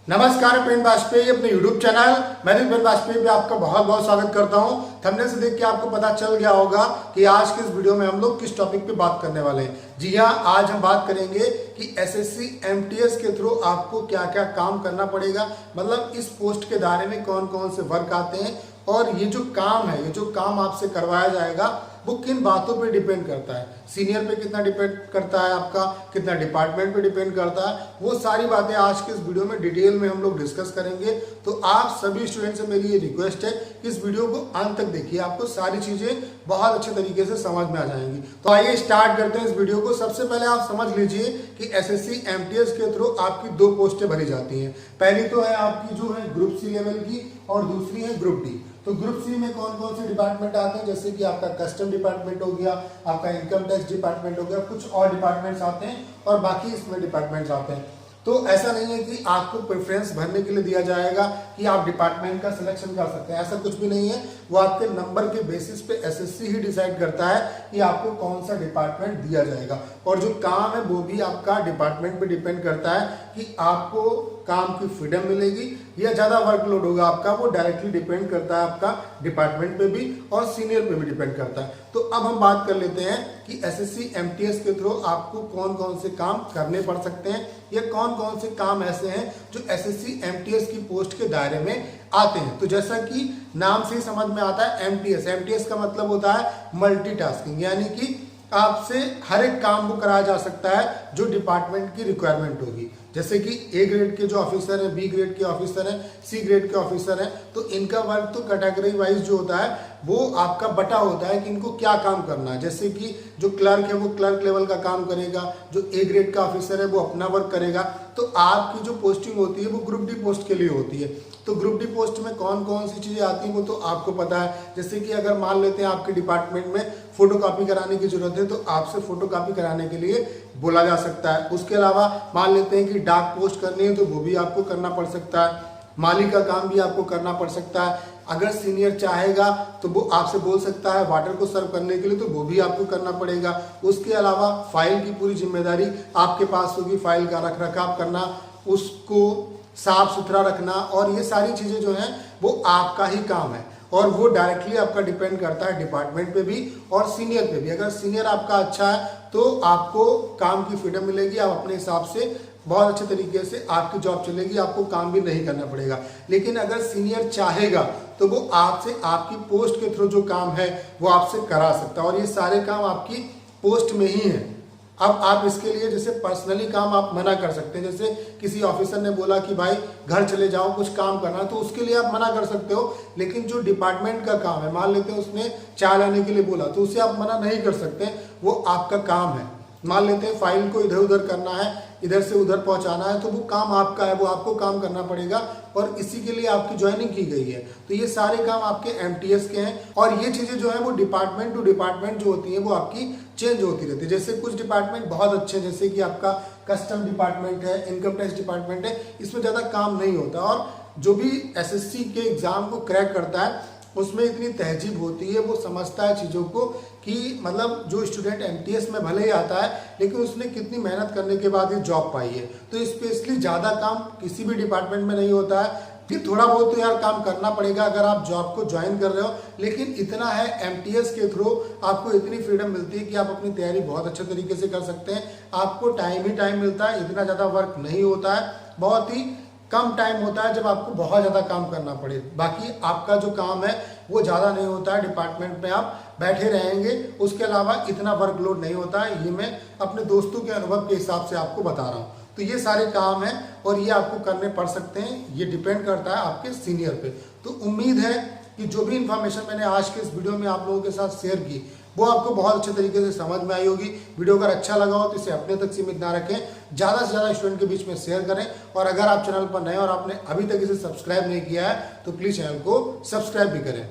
नमस्कार, पेन वाजपेयी अपने YouTube channel मैं पेन वाजपेयी पे आपका बहुत बहुत स्वागत करता हूं। थंबनेल से देख के आपको पता चल गया होगा कि आज के इस वीडियो में हम लोग किस टॉपिक पे बात करने वाले हैं। जी हां, आज हम बात करेंगे कि एसएससी एमटीएस के थ्रू आपको क्या क्या काम करना पड़ेगा, मतलब इस पोस्ट के दायरे में कौन कौन से वर्क आते हैं और ये जो काम है, ये जो काम आपसे करवाया जाएगा वो किन बातों पे डिपेंड करता है। सीनियर पे कितना डिपेंड करता है, आपका कितना डिपार्टमेंट पे डिपेंड करता है, वो सारी बातें आज के इस वीडियो में डिटेल में हम लोग डिस्कस करेंगे। तो आप सभी स्टूडेंट से मेरी ये रिक्वेस्ट है कि इस वीडियो को अंत तक देखिए, आपको सारी चीजें बहुत अच्छे तरीके से समझ में आ जाएंगी। तो आइए स्टार्ट करते हैं इस वीडियो को। सबसे पहले आप समझ लीजिए कि एसएससी एमटीएस के थ्रू आपकी दो पोस्टें भरी जाती हैं। पहली तो है आपकी जो है ग्रुप सी लेवल की और दूसरी है ग्रुप डी। तो ग्रुप सी में कौन कौन से डिपार्टमेंट आते हैं, जैसे कि आपका कस्टम डिपार्टमेंट हो गया, आपका इनकम टैक्स डिपार्टमेंट हो गया, कुछ और डिपार्टमेंट्स आते हैं और बाकी इसमें डिपार्टमेंट्स आते हैं। तो ऐसा नहीं है कि आपको प्रेफरेंस भरने के लिए दिया जाएगा कि आप डिपार्टमेंट का सिलेक्शन कर सकते हैं, ऐसा कुछ भी नहीं है। वो आपके नंबर के बेसिस पे एसएससी ही डिसाइड करता है कि आपको कौन सा डिपार्टमेंट दिया जाएगा। और जो काम है वो भी आपका डिपार्टमेंट पे डिपेंड करता है कि आपको काम की फ्रीडम मिलेगी या ज्यादा वर्कलोड होगा आपका, वो डायरेक्टली डिपेंड करता है आपका डिपार्टमेंट पे भी और सीनियर पे भी डिपेंड करता है। तो अब हम बात कर लेते हैं कि एसएससी एमटीएस के थ्रू आपको कौन कौन से काम करने पड़ सकते हैं या कौन कौन से काम ऐसे हैं जो एसएससी एमटीएस की पोस्ट के दायरे में आते हैं। तो जैसा कि नाम से ही समझ में आता है एमटीएस, एमटीएस का मतलब होता है मल्टीटास्किंग, यानी कि आपसे हर एक काम को कराया जा सकता है जो डिपार्टमेंट की रिक्वायरमेंट होगी। जैसे कि ए ग्रेड के जो ऑफिसर हैं, बी ग्रेड के ऑफिसर हैं, सी ग्रेड के ऑफिसर हैं, तो इनका वर्क तो कैटेगरी वाइज जो होता है वो आपका बटा होता है कि इनको क्या काम करना है। जैसे कि जो क्लर्क है वो क्लर्क लेवल का काम करेगा, जो ए ग्रेड का ऑफिसर है वो अपना वर्क करेगा। तो आपकी जो पोस्टिंग होती है वो ग्रुप डी पोस्ट के लिए होती है। तो ग्रुप डी पोस्ट में कौन कौन सी चीजें आती हैं वो तो आपको पता है। जैसे कि अगर मान लेते हैं आपके डिपार्टमेंट में फोटोकॉपी कराने की जरूरत है तो आपसे फोटोकॉपी कराने के लिए बोला जा सकता है। उसके अलावा मान लेते हैं कि डाक पोस्ट करनी है तो वो भी आपको करना पड़ सकता है। माली का काम भी आपको करना पड़ सकता है। अगर सीनियर चाहेगा तो वो आपसे बोल सकता है वाटर को सर्व करने के लिए, तो वो भी आपको करना पड़ेगा। उसके अलावा फाइल की पूरी जिम्मेदारी आपके पास होगी, फाइल का रख रखाव करना, उसको साफ सुथरा रखना, और ये सारी चीजें जो हैं वो आपका ही काम है और वो डायरेक्टली आपका डिपेंड करता है डिपार्टमेंट पे भी और सीनियर पे भी। अगर सीनियर आपका अच्छा है तो आपको काम की फ्रीडम मिलेगी, आप अपने हिसाब से बहुत अच्छे तरीके से आपकी जॉब चलेगी, आपको काम भी नहीं करना पड़ेगा। लेकिन अगर सीनियर चाहेगा तो वो आपसे आपकी पोस्ट के थ्रू जो काम है वो आपसे करा सकता है और ये सारे काम आपकी पोस्ट में ही है। अब आप इसके लिए जैसे पर्सनली काम आप मना कर सकते हैं, जैसे किसी ऑफिसर ने बोला कि भाई घर चले जाओ कुछ काम करना, तो उसके लिए आप मना कर सकते हो। लेकिन जो डिपार्टमेंट का काम है, मान लेते हैं उसने चाय लाने के लिए बोला, तो उसे आप मना नहीं कर सकते, वो आपका काम है। मान लेते हैं फाइल को इधर उधर करना है, इधर से उधर पहुंचाना है, तो वो काम आपका है, वो आपको काम करना पड़ेगा और इसी के लिए आपकी ज्वाइनिंग की गई है। तो ये सारे काम आपके एमटीएस के हैं और ये चीजें जो है वो डिपार्टमेंट टू डिपार्टमेंट जो होती है वो आपकी चेंज होती रहती है। जैसे कुछ डिपार्टमेंट बहुत अच्छे हैं, जैसे कि आपका कस्टम डिपार्टमेंट है, इनकम टैक्स डिपार्टमेंट है, इसमें ज्यादा काम नहीं होता और जो भी एसएससी के एग्जाम को क्रैक करता है उसमें इतनी तहजीब होती है, वो समझता है चीज़ों को कि मतलब जो स्टूडेंट एमटीएस में भले ही आता है लेकिन उसने कितनी मेहनत करने के बाद ये जॉब पाई है। तो स्पेशली ज़्यादा काम किसी भी डिपार्टमेंट में नहीं होता है, फिर थोड़ा बहुत तो यार काम करना पड़ेगा अगर आप जॉब को ज्वाइन कर रहे हो। लेकिन इतना है एमटीएस के थ्रू आपको इतनी फ्रीडम मिलती है कि आप अपनी तैयारी बहुत अच्छे तरीके से कर सकते हैं। आपको टाइम ही टाइम मिलता है, इतना ज़्यादा वर्क नहीं होता है, बहुत ही कम टाइम होता है जब आपको बहुत ज़्यादा काम करना पड़े। बाकी आपका जो काम है वो ज़्यादा नहीं होता है, डिपार्टमेंट में आप बैठे रहेंगे, उसके अलावा इतना वर्कलोड नहीं होता है। ये मैं अपने दोस्तों के अनुभव के हिसाब से आपको बता रहा हूँ। तो ये सारे काम हैं और ये आपको करने पड़ सकते हैं, ये डिपेंड करता है आपके सीनियर पे। तो उम्मीद है कि जो भी इंफॉर्मेशन मैंने आज के इस वीडियो में आप लोगों के साथ शेयर की वो आपको बहुत अच्छे तरीके से समझ में आई होगी। वीडियो अगर अच्छा लगा हो तो इसे अपने तक सीमित ना रखें, ज़्यादा से ज़्यादा स्टूडेंट के बीच में शेयर करें। और अगर आप चैनल पर नए और आपने अभी तक इसे सब्सक्राइब नहीं किया है तो प्लीज़ चैनल को सब्सक्राइब भी करें।